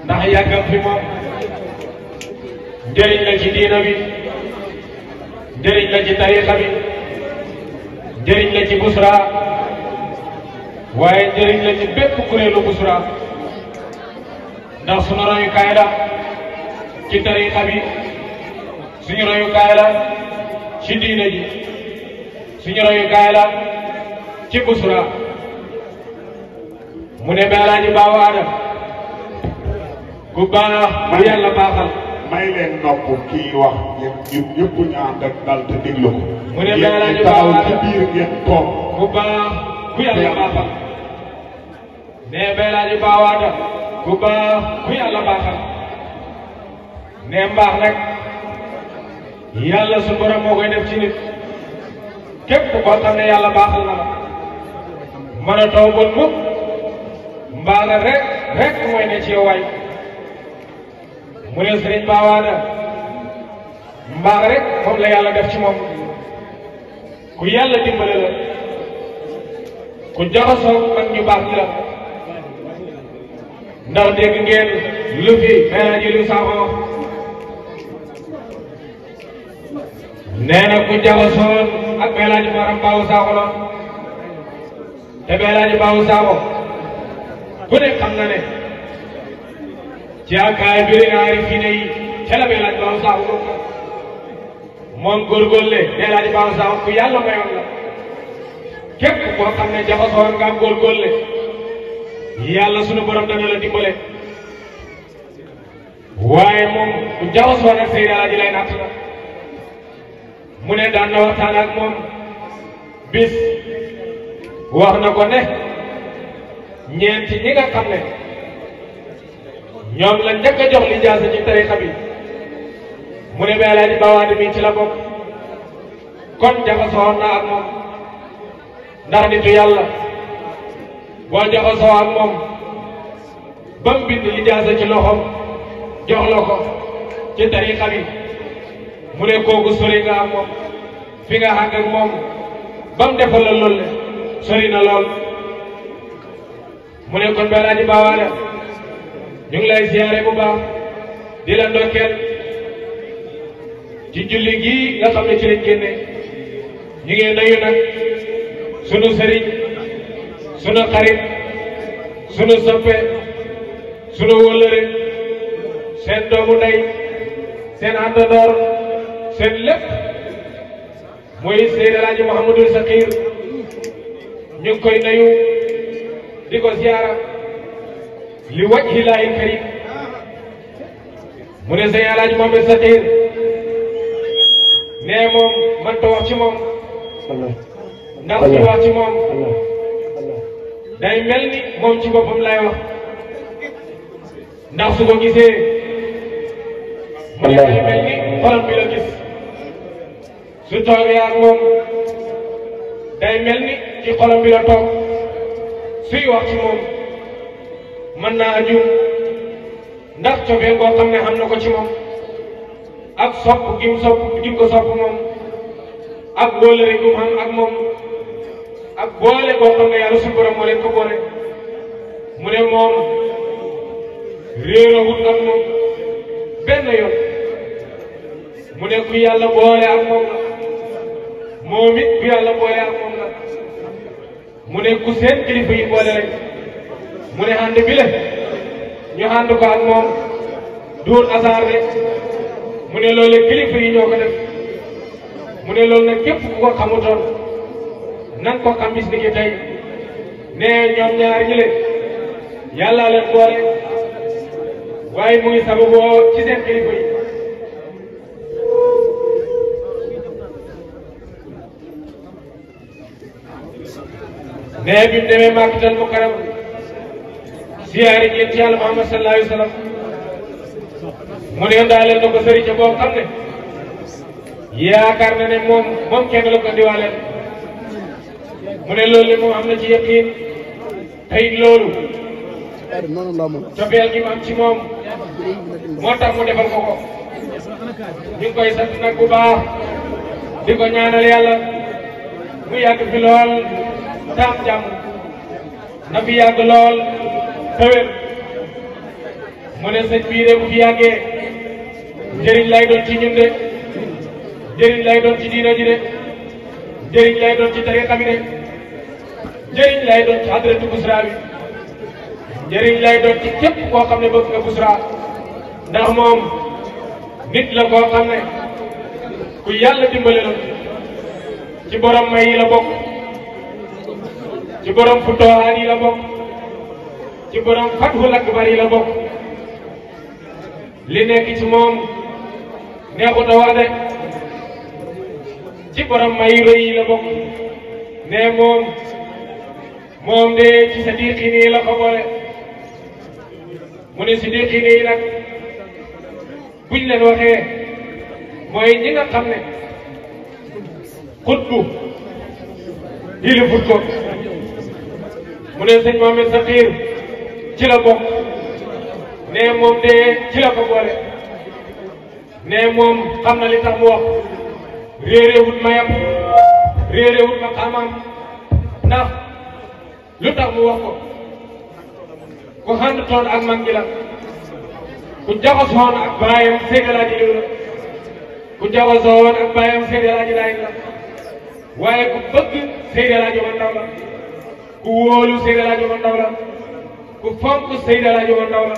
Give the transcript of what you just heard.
ndax yàggam fi moom njëriñ la ci diina bi njëriñ la ci tarixa bi njëriñ la ci busra waaye njëriñ la ci bépp kuréelu busra ndax sunu royukaay la ci tarixa bi suñu royukaay la ci diina ji suñu royukaay la ci busra mu ne Alaaji Baawo Adam ku baax bu yàlla baaxal may leen nopp kii wax ñun ñëpp ñu ànd ak dal te déglu ko. mu ne Alaaji Baawo Adam ci biir ngeen toog. ku baax bu yàlla baaxal ne Alaaji Baawo Adam ku baax bu yàlla baaxal ne mbaax nag yàlla su borom moo koy def ci nit képp koo xam ne yàlla baaxal na la mën a taw bon mukk mbaax rek mooy ne ci yow waay mu ne Sëriñ Baawo Adam mbaax rek moom la yàlla def ci moom ku yàlla dimbale la ku jaxasoo mag ñu baax ñi la ndax dégg ngeen lu fi Alaaji lu Saaxo nee na ku jaxasoon ak Alaaji Maram Baawo Saaxo la te Alaaji Baawo Saaxo ku ne xam na ne ci akaay biri naari fii ne yi ca la Alaaji Baawo Saaxo moom góorgóorle Alaaji Baawo Saaxo ku yàlla mayoon la képp koo xam ne jaxasoon nga góorgóorle yàlla sunu borom dana la dimbale waaye moom ku jaxasoon ak Seydi Alaaji lay natt la mu ne daan na waxtaan ak moom bis wax na ko ne ñeenti ñi nga xam ne ñoom la njëkk a jox lijaasa ci tarixa bi mu ne Alaaji Baawo Adam mi ci la bokk kon jaxasoo na ak moom ndax nitu yàlla boo jaxasoo ak moom ba mu bind lijaasa ci loxoom jox la ko ci tarixa bi mu ne kooku sori nga ak moom fi nga àgg ak moom ba mu defal la lool le sori na lool mu ne kon Alaaji Baawo Adam ñu ngi lay siyaare bu baax di la ndokkeel ci julli gii nga xam ne ci lañ génne ñu ngi nuyu nag sunu sëriñ sunu xarit sunu soppe sunu wëllëre seen doomu ndey seen àndandoor seen lépp muy Seydi Alaaji Mouhamadul Sakhir ñu ngi koy nuyu di ko ziyaara li wajhi laahil karim mu ne Seydi Alaaji Mouhamadul Sakhir nee moom mënta wax ci moom ndax su wax ci moom day mel ni moom ci boppam lay wax ndax su ko gisee mu ne day mel ni xolam bi la gis su toogee ak moom day mel ni ci xolam bi la toog suy wax ci moom mën naa juum ndax cofeel boo xam ne xam na ko ci moom ak sopp gi ko sopp moom ak wóolare gu mu am ak moom ak boole boo xam ne yàlla suñu borom moo leen ko boole mu ne moom réerawut ak moom benn yoon mu ne ku yàlla boole ak moom la moom it ku yàlla boole ak moom la mu ne ku seen kilifa yi boole rek mu ne ànd bi la ñu ànd ko ak moom duur asaar de mu ne loolu kilifa yi ñoo ko def mu ne loolu nag képp ku ko xamutoon nan ko xam bis ni ki tey ne ñoom ñaar ñi leen yàlla leen boole waaye mu ngi sababoo ci seen kilifa yi ne bi mu demee Makkatal Mukarram siyaari ñeent ci Yàlla Muhammad sallallahu alayhi wa sallam mu ne ndaaleel na ko sëriñ ca boo xam ne yaakaar na ne moom kenn la ko diwaaleel mu ne loolu moom am na ci yaqiin tey loolu cofeel gi mu am ci moom moo tax mu defal ko ko ñu ngi koy sant nag bu baax di ko ñaanal yàlla mu yàgg fi lool taam jàmm na fi yàgg lool tawér mu ne sëñ bii de bu fi yàggee njëriñ lay doon ci ñun de njëriñ lay doon ci diina ji de njëriñ lay doon ci tariqa bi de njëriñ lay doon ci hadratu Busra bi njëriñ lay doon ci képp koo xam ne bëgg nga Busra ndax moom nit la koo xam ne ku yàlla dimbale la ci borom may yi la bokk ci borom futuhaat yi la bokk ci borom fathul akbar yi la bokk li nekk ci moom neexut a wax de ci borom may rëy yi la bokk ne moom de ci sadiqin yi la ko boole mu ne sadiqin yi nag buñ leen waxee mooy ñi nga xam ne xutbu yilifut ko mu ne sëñ Mohamed Sakhir ci la bokk ne moom de ci la ko boole ne moom xam na li tax mu wax réeréewut mayam réeréewut ma xamam ndax lu tax mu wax ko ku xànd toon ak mag gi la ku jaxasoon ak baayam Seydi Alaaji Liw la ku jaxasoon ak baayam Seydi Alaaji Laay la waaye ku bëgg Seydi Alaaji Omar Ndaw la ku wóolu Seydi Alaaji Omar Ndaw la ku fonk Seydi Alaaji Omar Ndaw la